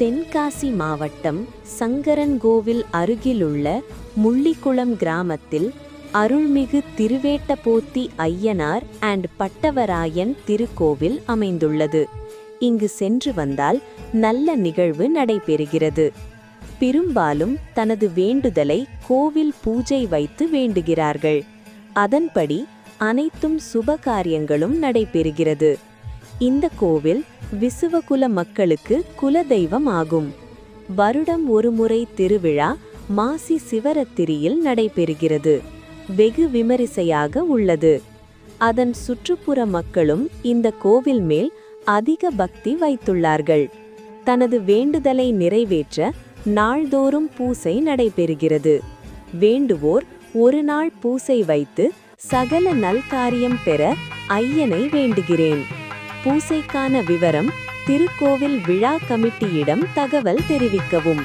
தென்காசி மாவட்டம் சங்கரன்கோவில் அருகிலுள்ள முள்ளிக்குளம் கிராமத்தில் அருள்மிகு திருவேட்டபோத்தி ஐயனார் அண்ட் பட்டவராயன் திருக்கோவில் அமைந்துள்ளது. இங்கு சென்று வந்தால் நல்ல நிகழ்வு நடைபெறுகிறது. பெரும்பாலும் தனது வேண்டுதலை கோவில் பூஜை வைத்து வேண்டுகிறார்கள். அதன்படி அனைத்தும் சுபகாரியங்களும் நடைபெறுகிறது. இந்த கோவில் விசுவகுல மக்களுக்கு குலதெய்வம் ஆகும். வருடம் ஒருமுறை திருவிழா மாசி சிவராத்திரியில் நடைபெறுகிறது. வெகு விமரிசையாக உள்ளது. அதன் சுற்றுப்புற மக்களும் இந்த கோவில் மேல் அதிக பக்தி வைத்துள்ளார்கள். தனது வேண்டுதலை நிறைவேற்ற நாள்தோறும் பூசை நடைபெறுகிறது. வேண்டுவோர் ஒரு நாள் பூசை வைத்து சகல நல்காரியம் பெற ஐயனை வேண்டுகிறேன். பூசைக்கான விவரம் திருக்கோவில் விழா கமிட்டியிடம் தகவல் தெரிவிக்கவும்.